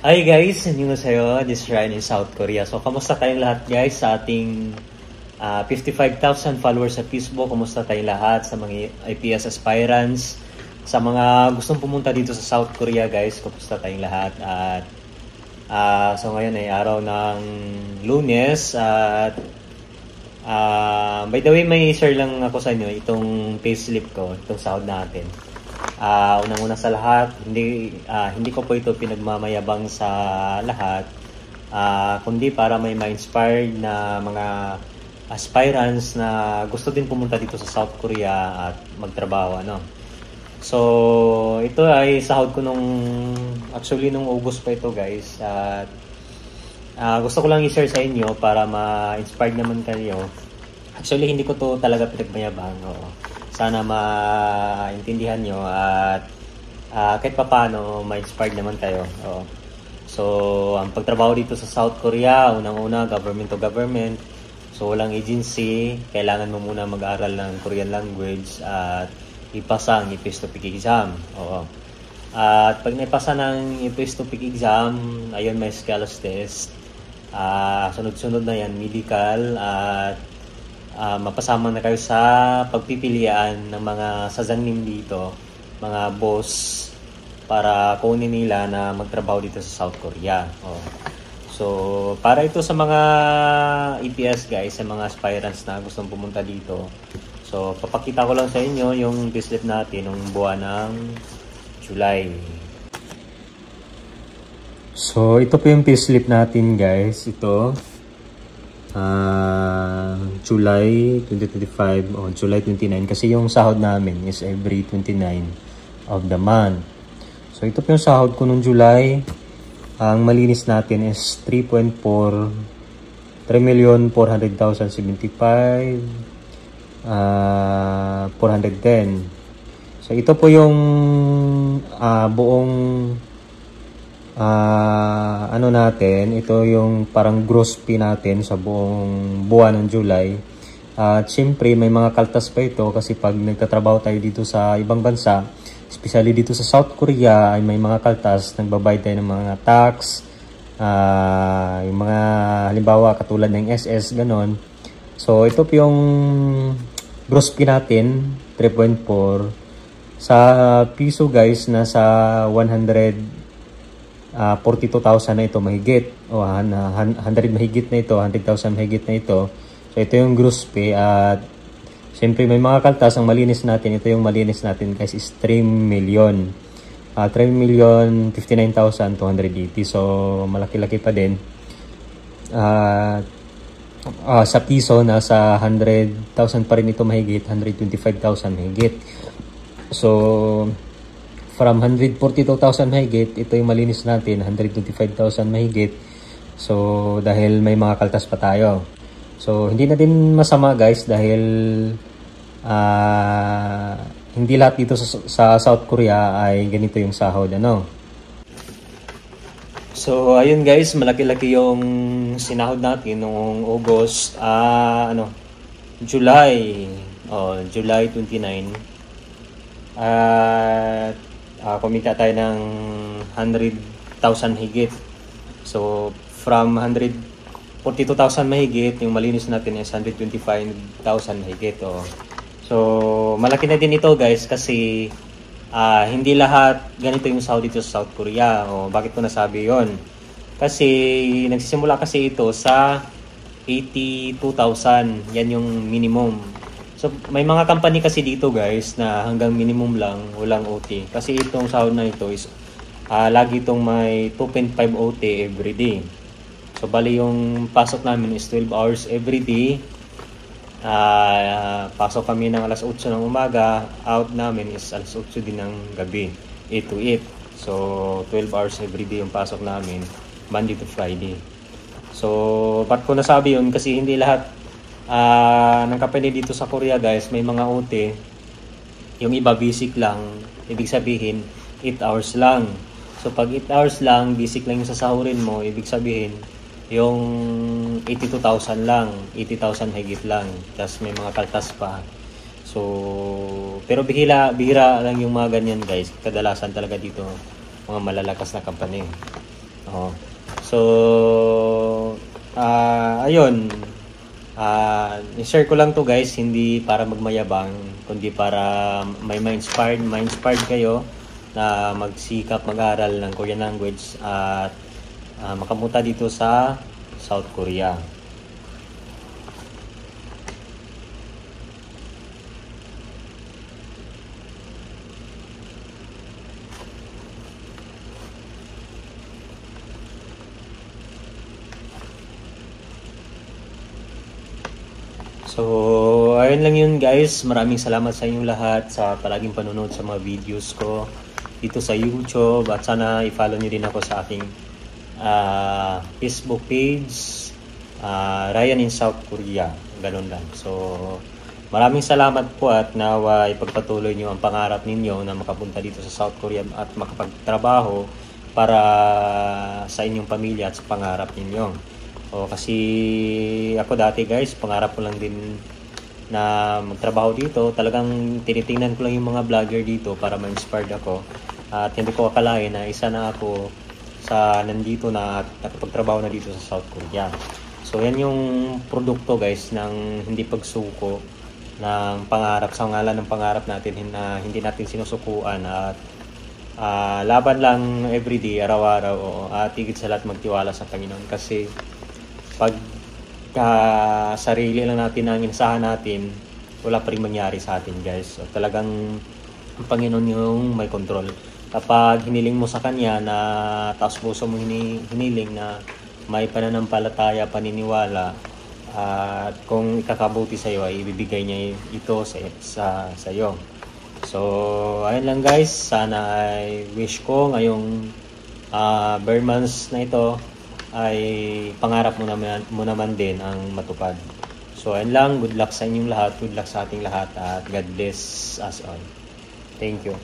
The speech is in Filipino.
Hi guys, 안녕하세요. This is Ryan in South Korea. So, kamusta tayong lahat guys sa ating 55,000 followers sa Facebook? Kamusta tayong lahat sa mga IPS aspirants? Sa mga gustong pumunta dito sa South Korea guys, kamusta tayong lahat? At so ngayon ay araw ng Lunes at by the way, may share lang ako sa inyo itong payslip ko, itong sahod natin. Unang-una sa lahat, hindi ko po ito pinagmamayabang sa lahat, kundi para may ma-inspired na mga aspirants na gusto din pumunta dito sa South Korea at magtrabaho, ano. So, ito ay sahod ko nung August pa ito, guys. At gusto ko lang i-share sa inyo para ma-inspired naman kayo. Actually, hindi ko to talaga pinagmayabang, oo. Sana maintindihan nyo at kahit paano ma-inspired naman kayo. Oo. So, ang pagtrabaho dito sa South Korea, unang-una, government to government. So, walang agency. Kailangan mo muna mag-aral ng Korean language at ipasa ang IPS to PIK exam. Oo. At pag naipasa ng IPS to PIK exam, ayun, may SCALOS test. Sunod-sunod na yan, medical at mapasama na kayo sa pagpipilian ng mga sazangnim dito, mga boss, para kunin nila na magtrabaho dito sa South Korea. So, para ito sa mga EPS guys, sa mga aspirants na gustong pumunta dito. So, papakita ko lang sa inyo yung payslip natin ng buwan ng July. So, ito po yung payslip natin guys. Ito. July 2025 o July 29 kasi yung sahod namin is every 29 of the month. So ito po yung sahod ko nung July. Ang malinis natin is 3,400,075 410. So ito po yung buong ano natin, ito yung parang gross pay natin sa buong buwan ng July. At syempre may mga kaltas pa ito kasi pag nagtatrabaho tayo dito sa ibang bansa, especially dito sa South Korea, ay may mga kaltas, nagbabayad tayo ng mga tax, yung mga halimbawa katulad ng SS, ganon. So ito po yung gross pay natin, 3.4. Sa piso guys, nasa 42,000 na ito mahigit, o 100 mahigit na ito, 100,000 mahigit na ito. So ito yung gross pay. At siyempre may mga kaltas. Ang malinis natin, ito yung malinis natin guys, is 3,059,280. So malaki-laki pa din. Sa piso, nasa 100,000 pa rin ito mahigit, 125,000 mahigit. So from 142,000 mahigit, ito yung malinis natin, 125,000 mahigit. So, dahil may mga kaltas pa tayo. So, hindi na din masama guys dahil hindi lahat dito sa South Korea ay ganito yung sahod, ano. So, ayun guys, malaki-laki yung sinahod natin noong August, July 29. At kumita tayo ng 100,000 higit. So, from 142,000 mahigit, yung malinis natin is 125,000 mahigit. So, malaki na din ito guys kasi hindi lahat ganito yung sahod dito sa South Korea. Bakit ko nasabi yon? Kasi nagsisimula kasi ito sa 82,000. Yan yung minimum. So, may mga company kasi dito guys na hanggang minimum lang, walang OT. Kasi itong sahod na ito is lagi itong may 2.5 OT every day. So, bali yung pasok namin is 12 hours every day. Pasok kami ng alas 8 ng umaga. Out namin is alas 8 din ng gabi, 8 to 8. So, 12 hours every day yung pasok namin, Monday to Friday. So, ba't ko nasabi yun? Kasi hindi lahat ng company dito sa Korea guys may mga OT. Yung iba basic lang, ibig sabihin 8 hours lang. So pag 8 hours lang, basic lang yung sasahurin mo, ibig sabihin yung 82,000 lang, 80,000 higit lang, tapos may mga kaltas pa. So pero bihira lang yung mga ganyan guys. Kadalasan talaga dito mga malalakas na company. Oh. So, ayun. I-share ko lang to guys, hindi para magmayabang, kundi para may ma-inspired kayo na magsikap mag-aral ng Korean language at makapunta dito sa South Korea. So, ayun lang yun guys. Maraming salamat sa inyong lahat sa palaging panonood sa mga videos ko dito sa YouTube. At sana i-follow nyo din ako sa aking Facebook page, Ryan in South Korea. Ganun lang. So, maraming salamat po at nawa ipagpatuloy nyo ang pangarap ninyo na makapunta dito sa South Korea at makapagtrabaho para sa inyong pamilya at sa pangarap ninyo. Kasi ako dati guys, pangarap ko lang din na magtrabaho dito. Talagang tinitingnan ko lang yung mga vlogger dito para ma-inspired ako. At hindi ko akalain na isa na ako sa nandito na nakapagtrabaho na dito sa South Korea. So yan yung produkto guys ng hindi pagsuko ng pangarap, sa ngalan ng pangarap natin na hindi natin sinusukuan at laban lang everyday, araw-araw, at higit sa lahat magtiwala sa Panginoon. Kasi pag sarili lang natin ang inasahan natin, wala pa rin mangyari sa atin guys. So, talagang ang Panginoon yung may control. Kapag hiniling mo sa Kanya na taos puso mo hiniling na may pananampalataya, paniniwala, at kung ikakabuti sa iyo ay ibibigay niya ito sa iyo. So ayun lang guys, sana ay wish ko ngayong bare months na ito ay pangarap mo naman din ang matupad. So ayun lang, good luck sa inyong lahat, good luck sa ating lahat, at God bless us all. Thank you.